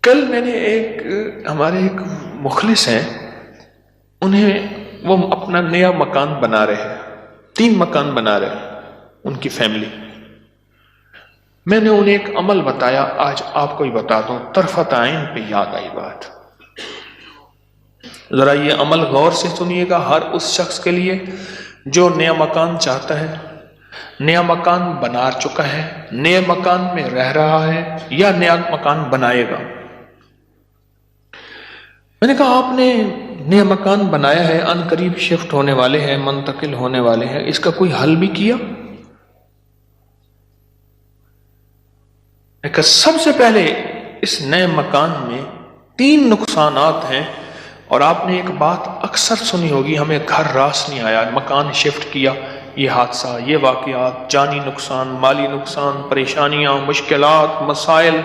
کل میں نے ہمارے ایک مخلص ہیں، وہ اپنا نیا مکان بنا رہے ہیں، 3 مکان بنا رہے ہیں ان کی فیملی. میں نے انہیں ایک عمل بتایا، آج آپ کو ہی بتا دوں، طرفت عین پہ یاد آئی بات. ذرا یہ عمل غور سے سنیے گا، ہر اس شخص کے لیے جو نیا مکان چاہتا ہے، نیا مکان بنا چکا ہے، نئے مکان میں رہ رہا ہے یا نیا مکان بنائے گا. میں نے کہا آپ نے نیا مکان بنایا ہے، ان قریب شفٹ ہونے والے ہیں، منتقل ہونے والے ہیں، اس کا کوئی حل بھی کیا؟ کہ سب سے پہلے اس نئے مکان میں 3 نقصانات ہیں، اور آپ نے ایک بات اکثر سنی ہوگی، ہمیں گھر راس نہیں آیا، مکان شفٹ کیا، یہ حادثہ، یہ واقعات، جانی نقصان، مالی نقصان، پریشانیاں، مشکلات، مسائل،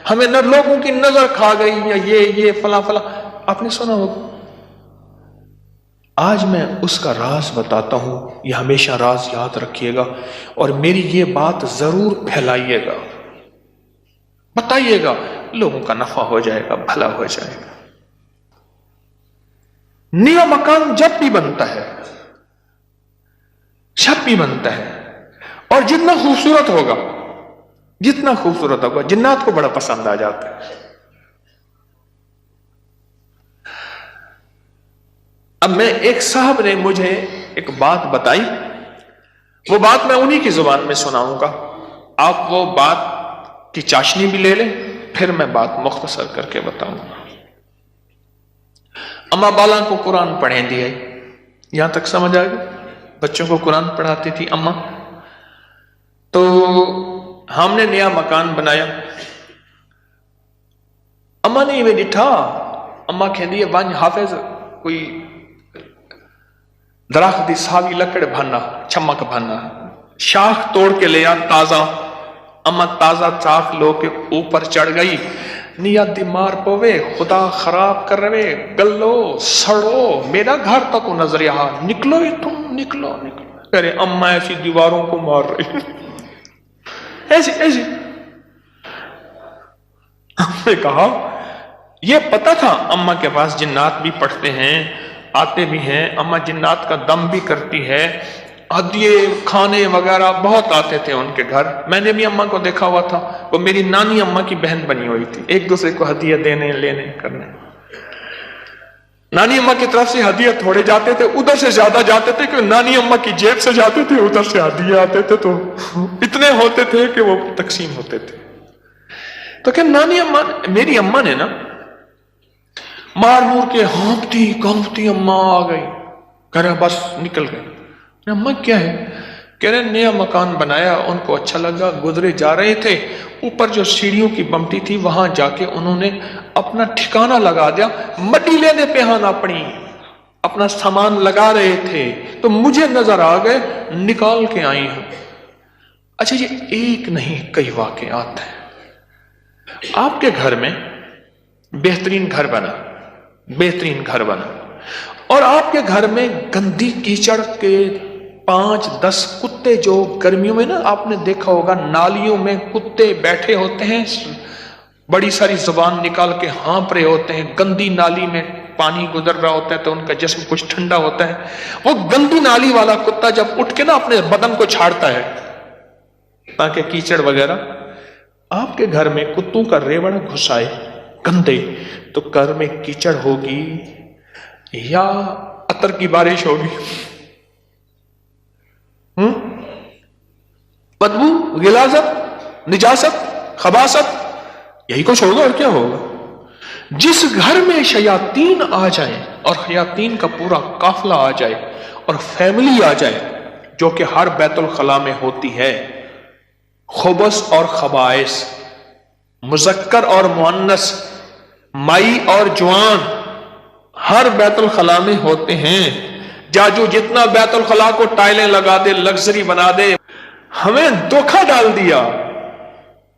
ہمیں نہ لوگوں کی نظر کھا گئی، یا یہ فلاں فلاں، آپ نے سنا ہوگا. آج میں اس کا راز بتاتا ہوں، یہ ہمیشہ راز یاد رکھیے گا، اور میری یہ بات ضرور پھیلائیے گا، بتائیے گا، لوگوں کا نفع ہو جائے گا، بھلا ہو جائے گا. نیا مکان جب بھی بنتا ہے، اور جتنا خوبصورت ہوگا جنات کو بڑا پسند آ جاتا ہے. اب میں ایک صاحب نے مجھے ایک بات بتائی، وہ بات میں انہی کی زبان میں سناؤں گا، آپ وہ بات کی چاشنی بھی لے لیں، پھر میں بات مختصر کر کے بتاؤں گا. اما بالا کو قرآن پڑھیں دیا، یہاں تک سمجھ آئے گا؟ بچوں کو قرآن پڑھاتی تھی اما. تو ہم نے نیا مکان بنایا، اما نے یہ ڈٹھا، اما کہہ دیے ون حافظ کوئی درخت دی ساوی لکڑ بھانا، چمک بھانا، شاخ توڑ کے لیا تازہ. اما تازہ چاک لو کے اوپر چڑھ گئی، نیت مار پوے، خدا خراب کر رہے، گلو سڑو، میرا گھر تک نظر یہاں، نکلو ہی تم، نکلو. ارے اما ایسی دیواروں کو مار رہی، ایسی. ہم نے کہا یہ پتا تھا اما کے پاس جنات بھی پڑھتے ہیں، آتے بھی ہیں، اما جنات کا دم بھی کرتی ہے، ہدیے کھانے وغیرہ بہت آتے تھے ان کے گھر. میں نے بھی اما کو دیکھا ہوا تھا، وہ میری نانی اما کی بہن بنی ہوئی تھی، ایک دوسرے کو ہدیے دینے لینے کرنے. نانی اما کی طرف سے ہدیے تھوڑے جاتے تھے، ادھر سے زیادہ جاتے تھے، کہ نانی اما کی جیب سے جاتے تھے، ادھر سے ہدیے آتے تھے، تو اتنے ہوتے تھے کہ وہ تقسیم ہوتے تھے. تو کہ نانی اما، میری اما نے نا مار مور کے ہانپتی کانپتی اما آ گئی، کہہ رہے بس نکل گئی. اما کیا ہے؟ کہہ رہے نیا مکان بنایا، ان کو اچھا لگا، گزرے جا رہے تھے، اوپر جو سیڑھیوں کی بمٹی تھی وہاں جا کے انہوں نے اپنا ٹھکانہ لگا دیا، مٹی لینے پہ ہاں اپنا سامان لگا رہے تھے، تو مجھے نظر آ گئے، نکال کے آئی ہوں. اچھا یہ ایک نہیں کئی واقعات ہیں. آپ کے گھر میں بہترین گھر بنا، اور آپ کے گھر میں گندی کیچڑ کے 5-10 کتے، جو گرمیوں میں نا آپ نے دیکھا ہوگا نالیوں میں کتے بیٹھے ہوتے ہیں، بڑی ساری زبان نکال کے ہانپ رہے ہوتے ہیں، گندی نالی میں پانی گزر رہا ہوتا ہے تو ان کا جسم کچھ ٹھنڈا ہوتا ہے. وہ گندی نالی والا کتا جب اٹھ کے نا اپنے بدن کو چھاڑتا ہے تاکہ کیچڑ وغیرہ، آپ کے گھر میں کتوں کا ریوڑ گھس آئے گندے، تو گھر میں کیچڑ ہوگی یا عطر کی بارش ہوگی؟ بدبو، غلاظت، نجاست، خباثت، یہی کچھ ہوگا اور کیا ہوگا. جس گھر میں شیاطین آ جائیں، اور شیاطین کا پورا قافلہ آ جائے اور فیملی آ جائے، جو کہ ہر بیت الخلاء میں ہوتی ہے، خبث اور خبائث، مذکر اور مؤنث، مائی اور جوان، ہر بیت الخلاء میں ہوتے ہیں. جاجو جتنا بیت الخلاء کو ٹائلیں لگا دے، لگژری بنا دے، ہمیں دھوکہ ڈال دیا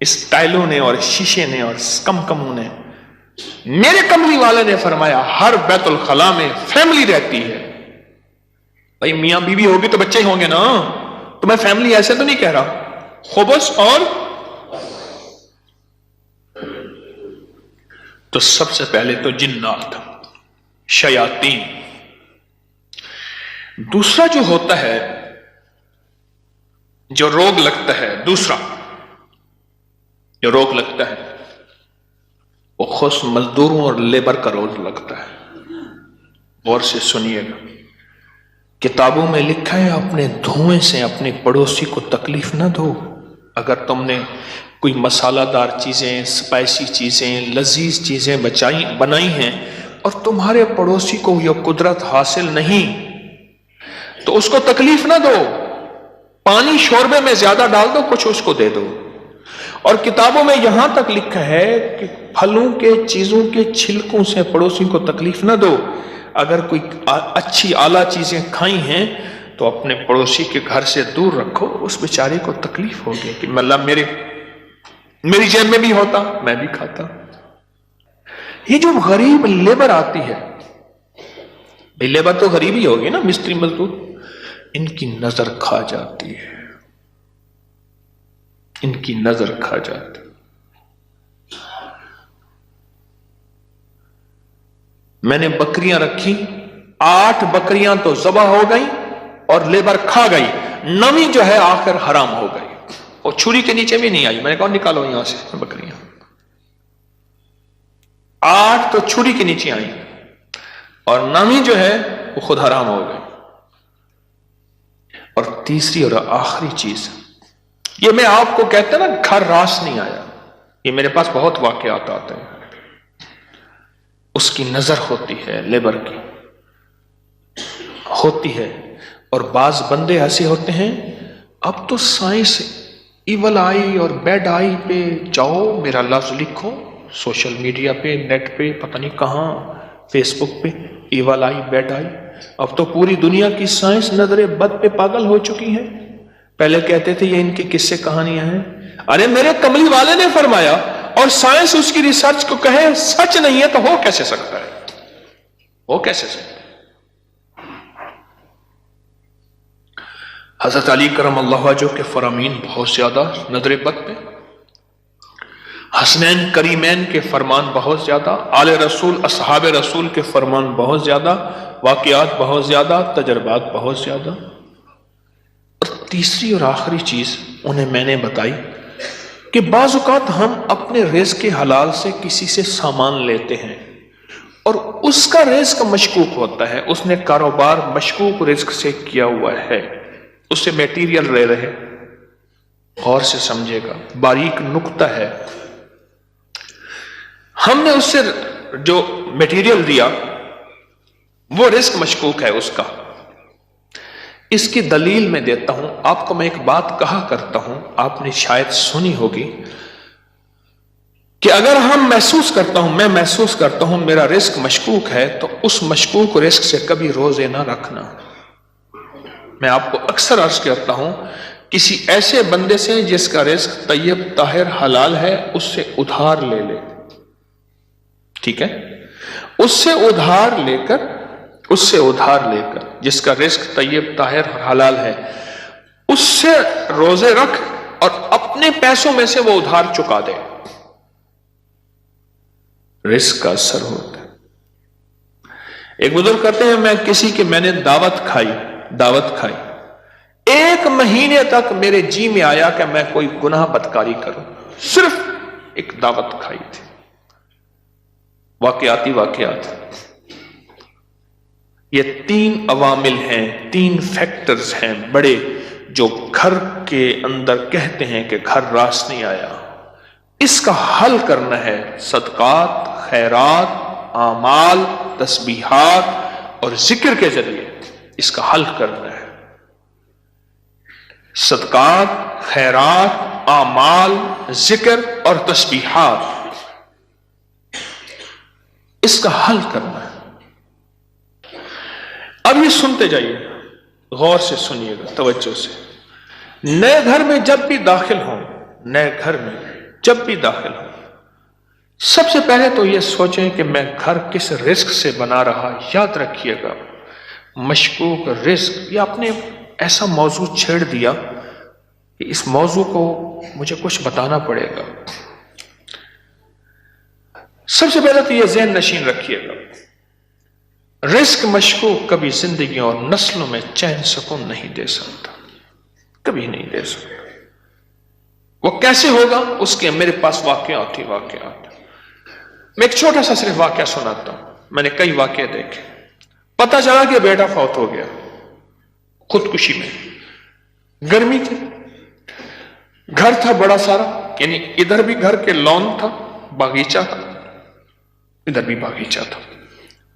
اس ٹائلوں نے اور شیشے نے اور کمکموں نے. میرے کملی والے نے فرمایا ہر بیت الخلاء میں فیملی رہتی ہے. بھائی میاں بیوی ہوگی تو بچے ہی ہوں گے نا، تو میں فیملی ایسے تو نہیں کہہ رہا. خبث اور تو سب سے پہلے تو جنات، شیاطین. دوسرا جو ہوتا ہے، جو روگ لگتا ہے، دوسرا جو روگ لگتا ہے وہ خود مزدوروں اور لیبر کا روگ لگتا ہے. غور سے سنیے گا. کتابوں میں لکھا ہے اپنے دھوئیں سے اپنے پڑوسی کو تکلیف نہ دو. اگر تم نے کوئی مسالہ دار چیزیں، اسپائسی چیزیں، لذیذ چیزیں بنائی ہیں اور تمہارے پڑوسی کو یہ قدرت حاصل نہیں تو اس کو تکلیف نہ دو. پانی شوربے میں زیادہ ڈال دو، کچھ اس کو دے دو. اور کتابوں میں یہاں تک لکھا ہے کہ پھلوں کے چیزوں کے چھلکوں سے پڑوسی کو تکلیف نہ دو. اگر کوئی اچھی اعلیٰ چیزیں کھائی ہیں تو اپنے پڑوسی کے گھر سے دور رکھو. اس بیچارے کو تکلیف ہوگی کہ اللہ میری جیب میں بھی ہوتا، میں بھی کھاتا. یہ جو غریب لیبر آتی ہے، لیبر تو غریب ہی ہوگی نا، مستری مزدور، ان کی نظر کھا جاتی ہے، ان کی نظر کھا جاتی. میں نے بکریاں رکھی، 8 بکریاں تو ذبح ہو گئی اور لیبر کھا گئی، 9ویں جو ہے آخر حرام ہو گئی، اور چھری کے نیچے بھی نہیں آئی. میں نے کہا نکالو یہاں سے بکریاں. 8 تو چھری کے نیچے آئی اور 9ویں جو ہے وہ خود حرام ہو گئی. اور تیسری اور آخری چیز، یہ میں آپ کو کہتا نا گھر راس نہیں آیا، یہ میرے پاس بہت واقعات آتے ہیں. اس کی نظر ہوتی ہے، لیبر کی ہوتی ہے. اور بعض بندے ایسے ہوتے ہیں، اب تو سائنس ایول آئی اور بیڈ آئی پہ جاؤ، میرا لفظ لکھو سوشل میڈیا پہ، نیٹ پہ، پتہ نہیں کہاں، فیس بک پہ، ایول آئی، بیڈ آئی. اب تو پوری دنیا کی سائنس نظر بد پہ پاگل ہو چکی ہے. پہلے کہتے تھے یہ ان کی قصے کہانیاں ہیں. ارے میرے کملی والے نے فرمایا، اور سائنس اس کی ریسرچ کو کہے سچ نہیں ہے تو ہو کیسے سکتا ہے؟ ہو کیسے سکتا ہے؟ حضرت علی کرم اللہ وجہہ کے فرامین بہت زیادہ نظر بد پہ، حسنین کریمین کے فرمان بہت زیادہ، آل رسول اصحاب رسول کے فرمان بہت زیادہ، واقعات بہت زیادہ، تجربات بہت زیادہ. اور تیسری اور آخری چیز انہیں میں نے بتائی کہ بعض اوقات ہم اپنے رزق کے حلال سے کسی سے سامان لیتے ہیں اور اس کا رزق مشکوک ہوتا ہے، اس نے کاروبار مشکوک رزق سے کیا ہوا ہے، اس سے میٹیریل لے رہے. غور سے سمجھے گا، باریک نقطہ ہے. ہم نے اس سے جو میٹیریل دیا وہ رزق مشکوک ہے اس کا. اس کی دلیل میں دیتا ہوں آپ کو. میں ایک بات کہا کرتا ہوں، آپ نے شاید سنی ہوگی کہ اگر میں محسوس کرتا ہوں میرا رزق مشکوک ہے تو اس مشکوک رزق سے کبھی روزے نہ رکھنا. میں آپ کو اکثر عرض کرتا ہوں کسی ایسے بندے سے جس کا رزق طیب طاہر حلال ہے اس سے ادھار لے لے، ٹھیک ہے؟ اس سے ادھار لے کر جس کا رزق طیب طاہر حلال ہے اس سے روزے رکھ اور اپنے پیسوں میں سے وہ ادھار چکا دے. رزق کا اثر ہوتا ہے. ایک بزرگ کہتے ہیں میں نے دعوت کھائی 1 مہینے تک میرے جی میں آیا کہ میں کوئی گناہ بدکاری کروں، صرف ایک دعوت کھائی تھی. واقعات یہ 3 عوامل ہیں، 3 فیکٹرز ہیں بڑے جو گھر کے اندر کہتے ہیں کہ گھر راس نہیں آیا. اس کا حل کرنا ہے صدقات، خیرات، اعمال، تسبیحات اور ذکر کے ذریعے. اس کا حل کرنا ہے صدقات، خیرات، اعمال، ذکر اور تسبیحات. اس کا حل کرنا ہے. اب یہ سنتے جائیے، غور سے سنیے گا، توجہ سے. نئے گھر میں جب بھی داخل ہوں سب سے پہلے تو یہ سوچیں کہ میں گھر کس رزق سے بنا رہا. یاد رکھیے گا مشکوک رزق، یا آپ نے ایسا موضوع چھیڑ دیا کہ اس موضوع کو مجھے کچھ بتانا پڑے گا. سب سے پہلے تو یہ ذہن نشین رکھیے گا، رزق مشکوک کبھی زندگی اور نسلوں میں چین سکون نہیں دے سکتا، کبھی نہیں دے سکتا۔ وہ کیسے ہوگا؟ اس کے میرے پاس واقعات ہی واقعات۔ میں ایک چھوٹا سا صرف واقعہ سناتا ہوں، میں نے کئی واقعے دیکھے۔ پتا چلا کہ بیٹا فوت ہو گیا خودکشی میں، گرمی تھی، گھر تھا بڑا سارا، یعنی ادھر بھی گھر کے لون تھا، باغیچہ تھا، ادھر بھی باغیچہ تھا،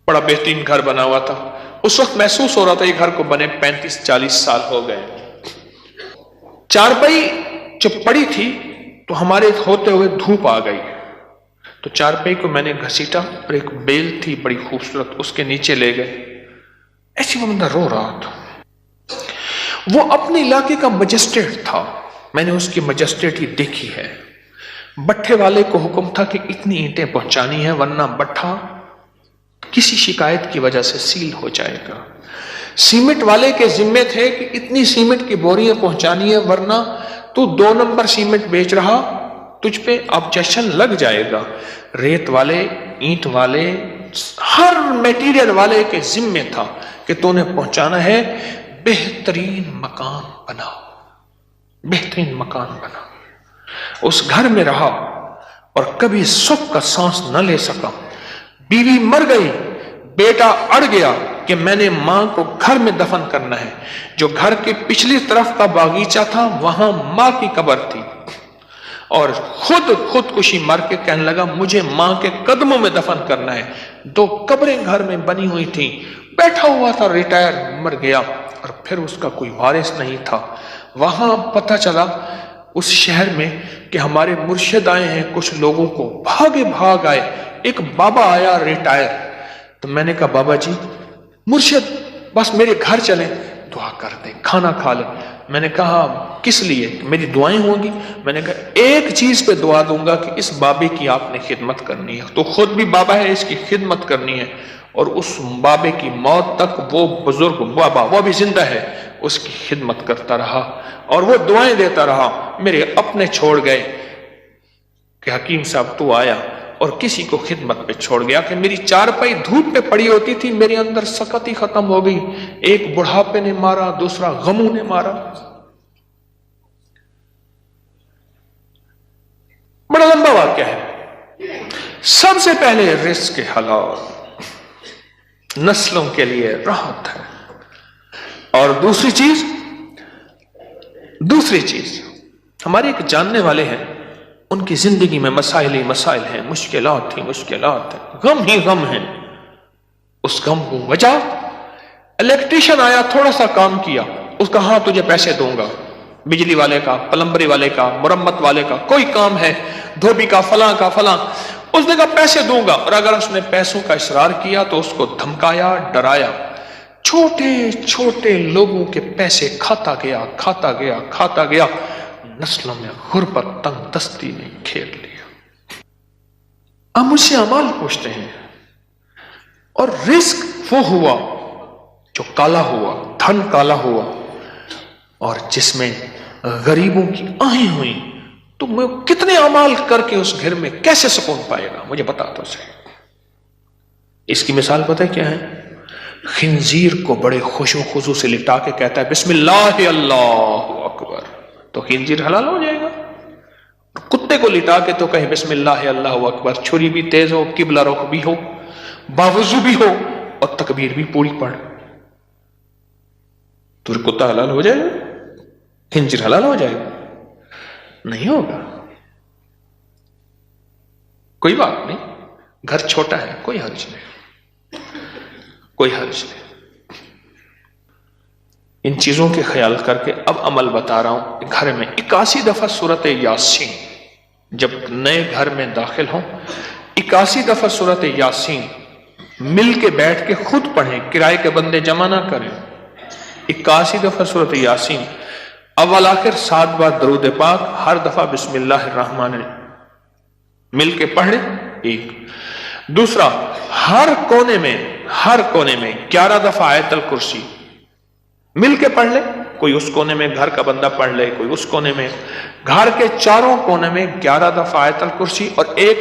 بڑا بہترین گھر بنا ہوا تھا۔ اس وقت محسوس ہو رہا تھا یہ گھر کو بنے 35-40 سال ہو گئے۔ چارپائی جب پڑی تھی تو ہمارے ہوتے ہوئے دھوپ آ گئی، تو چارپائی کو میں نے گھسیٹا اور ایک بیل تھی بڑی خوبصورت، اس کے نیچے لے گئے۔ ایسی وہ بندہ رو رہا تھا، وہ اپنے علاقے کا مجسٹریٹ تھا، میں نے اس کی مجسٹریٹ ہی دیکھی ہے۔ بٹھے والے کو حکم تھا کہ اتنی اینٹیں پہنچانی ہیں ورنہ بٹھا کسی شکایت کی وجہ سے سیل ہو جائے گا۔ سیمنٹ والے کے ذمے تھے کہ اتنی سیمنٹ کی بوریاں پہنچانی ہے ورنہ تو 2 نمبر سیمنٹ بیچ رہا، تجھ پہ آبجیکشن لگ جائے گا۔ ریت والے، اینٹ والے، ہر میٹیریل والے کے ذمے تھا کہ تو نے پہنچانا ہے، بہترین مکان بناؤ، بہترین مکان بناؤ۔ اس گھر میں رہا اور کبھی سکھ کا سانس نہ لے سکا۔ بیوی مر گئی، بیٹا اڑ گیا کہ میں نے ماں کو گھر میں دفن کرنا ہے۔ جو گھر کی پچھلی طرف کا باغیچہ تھا وہاں ماں کی قبر تھی، اور خودکشی مر کے کہنے لگا مجھے ماں کے قدموں میں دفن کرنا ہے۔ 2 قبریں گھر میں بنی ہوئی تھیں، بیٹھا ہوا تھا، ریٹائر، مر گیا، اور پھر اس کا کوئی وارث نہیں تھا۔ وہاں پتہ چلا اس شہر میں کہ ہمارے مرشد آئے ہیں، کچھ لوگوں کو بھاگ آئے۔ ایک بابا آیا ریٹائر، تو میں نے کہا بابا جی مرشد بس میرے گھر چلیں، دعا کر دیں، کھانا کھا لیں۔ میں نے کہا کس لیے؟ میری دعائیں ہوں گی؟ میں نے کہا ایک چیز پہ دعا دوں گا کہ اس بابے کی آپ نے خدمت کرنی ہے۔ تو خود بھی بابا ہے، اس کی خدمت کرنی ہے، اور اس بابے کی موت تک وہ بزرگ بابا، وہ بھی زندہ ہے، اس کی خدمت کرتا رہا اور وہ دعائیں دیتا رہا۔ میرے اپنے چھوڑ گئے کہ حکیم صاحب تو آیا، اور کسی کو خدمت پہ چھوڑ گیا کہ میری چارپائی دھوپ پہ پڑی ہوتی تھی، میرے اندر سکت ہی ختم ہو گئی۔ ایک بڑھاپے نے مارا، دوسرا غموں نے مارا۔ بڑا لمبا واقعہ ہے۔ سب سے پہلے رزق کے حلال نسلوں کے لیے راحت ہے، اور دوسری چیز ہمارے ایک جاننے والے ہیں، ان کی زندگی میں مسائل ہی مسائل ہیں، مشکلات ہیں، غم ہی غم ہیں۔ اس غم کو وجہ، الیکٹریشین آیا، تھوڑا سا کام کیا، اس کا ہاں تجھے پیسے دوں گا، بجلی والے کا، پلمبری والے کا، مرمت والے کا، کوئی کام ہے، دھوبی کا، فلاں کا فلاں، اس نے کہا پیسے دوں گا، اور اگر اس نے پیسوں کا اصرار کیا تو اس کو دھمکایا، ڈرایا۔ چھوٹے چھوٹے لوگوں کے پیسے کھاتا گیا، نسلوں میں غربت، تنگ دستی نے گھیر لیا۔ اب مجھ سے اعمال پوچھتے ہیں، اور رزق وہ ہوا جو کالا ہوا، دھن کالا ہوا، اور جس میں غریبوں کی آہیں ہوئیں، تو میں کتنے اعمال کر کے اس گھر میں کیسے سکون پائے گا؟ مجھے بتا تو صحیح۔ اس کی مثال پتہ ہے کیا ہے؟ خنزیر کو بڑے خوش و خضوع سے لٹا کے کہتا ہے بسم اللہ اللہ اکبر، تو خنزیر حلال ہو جائے گا۔ کتے کو لٹا کے تو کہے بسم اللہ اللہ اکبر، چھری بھی تیز ہو، قبلہ رخ بھی ہو، باوضو بھی ہو، اور تکبیر بھی پوری پڑھ، تو کتا حلال ہو جائے گا؟ خنزیر حلال ہو جائے گا؟ نہیں ہوگا۔ کوئی بات نہیں، گھر چھوٹا ہے، کوئی حرج نہیں۔ ان چیزوں کے خیال کر کے اب عمل بتا رہا ہوں۔ گھر میں 81 دفعہ سورت یاسین، جب نئے گھر میں داخل ہوں 81 دفعہ سورت یاسین مل کے بیٹھ کے خود پڑھیں، کرائے کے بندے جمع نہ کریں۔ 81 دفعہ سورت یاسین، اول آخر 7 بار درود پاک، ہر دفعہ بسم اللہ الرحمن الرحیم مل کے پڑھ لیں۔ ایک دوسرا، ہر کونے میں 11 دفعہ آیت الکرسی مل کے پڑھ لے، کوئی اس کونے میں گھر کا بندہ پڑھ لے، کوئی اس کونے میں، گھر کے چاروں کونے میں 11 دفعہ آیت الکرسی، اور ایک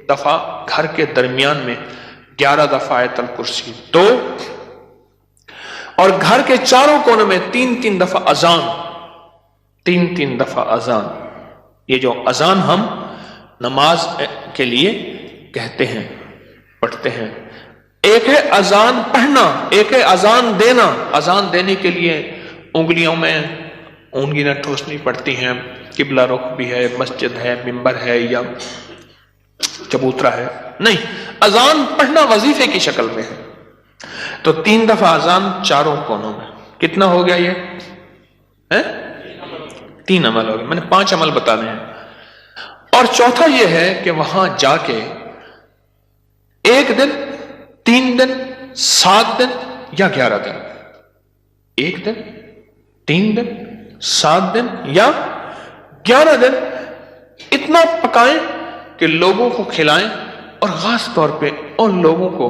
دفعہ گھر کے درمیان میں 11 دفعہ آیت الکرسی 2، اور گھر کے چاروں کونوں میں 3 دفعہ اذان، 3 دفعہ اذان۔ یہ جو اذان ہم نماز کے لیے کہتے ہیں، پڑھتے ہیں، ایک ہے اذان پڑھنا، ایک ہے اذان دینا۔ اذان دینے کے لیے انگلیوں میں اونگلیاں ٹھوسنی پڑتی ہیں، قبلہ رخ بھی ہے، مسجد ہے، منبر ہے یا چبوترا ہے، نہیں، اذان پڑھنا وظیفے کی شکل میں ہے۔ تو 3 دفعہ اذان چاروں کونوں میں، کتنا ہو گیا یہ؟ 3 عمل ہو گئے، میں نے 5 عمل بتانے ہیں۔ اور چوتھا یہ ہے کہ وہاں جا کے 1 دن، 3 دن، 7 دن یا 11 دن، 1 دن، 3 دن، 7 دن یا 11 دن اتنا پکائیں کہ لوگوں کو کھلائیں، اور خاص طور پہ ان لوگوں کو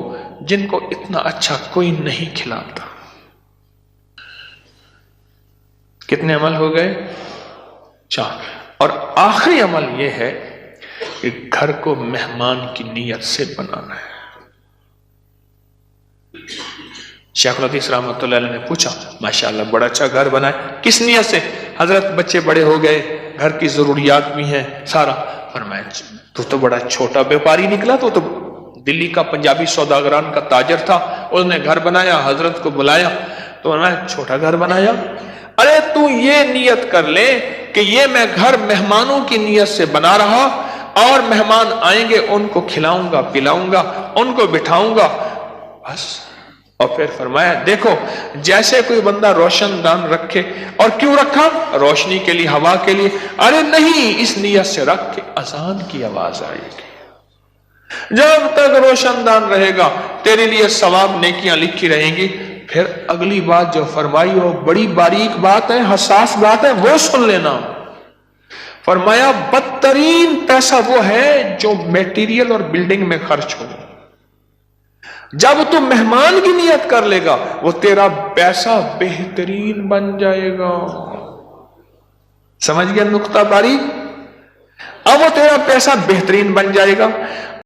جن کو اتنا اچھا کوئی نہیں کھلاتا۔ کتنے عمل ہو گئے؟ 4۔ اور آخری عمل یہ ہے کہ گھر کو مہمان کی نیت سے بنانا ہے۔ شیخ الحدیث رحمۃ اللہ علیہ نے پوچھا، ماشاءاللہ بڑا اچھا گھر بنا ہے، کس نیت سے؟ حضرت بچے بڑے ہو گئے، گھر کی ضروریات بھی ہیں سارا۔ فرمایا تو بڑا چھوٹا بیوپاری نکلا، تو دلی کا پنجابی سوداگران کا تاجر تھا، اس نے گھر بنایا، حضرت کو بلایا تو فرمایا چھوٹا گھر بنایا؟ ارے تو یہ نیت کر لے کہ یہ میں گھر مہمانوں کی نیت سے بنا رہا، اور مہمان آئیں گے ان کو کھلاؤں گا، پلاؤں گا، ان کو بٹھاؤں گا، بس۔ اور پھر فرمایا دیکھو جیسے کوئی بندہ روشن دان رکھے، اور کیوں رکھا؟ روشنی کے لیے، ہوا کے لیے؟ ارے نہیں، اس نیت سے رکھ کے اذان کی آواز آئے گی، جب تک روشن دان رہے گا تیرے لیے ثواب نیکیاں لکھی رہیں گی۔ پھر اگلی بات جو فرمائی وہ بڑی باریک بات ہے، حساس بات ہے، وہ سن لینا۔ فرمایا بدترین پیسہ وہ ہے جو میٹیریل اور بلڈنگ میں خرچ ہو۔ جب تو مہمان کی نیت کر لے گا وہ تیرا پیسہ بہترین بن جائے گا۔ سمجھ گیا نقطہ باریک؟ اب وہ تیرا پیسہ بہترین بن جائے گا،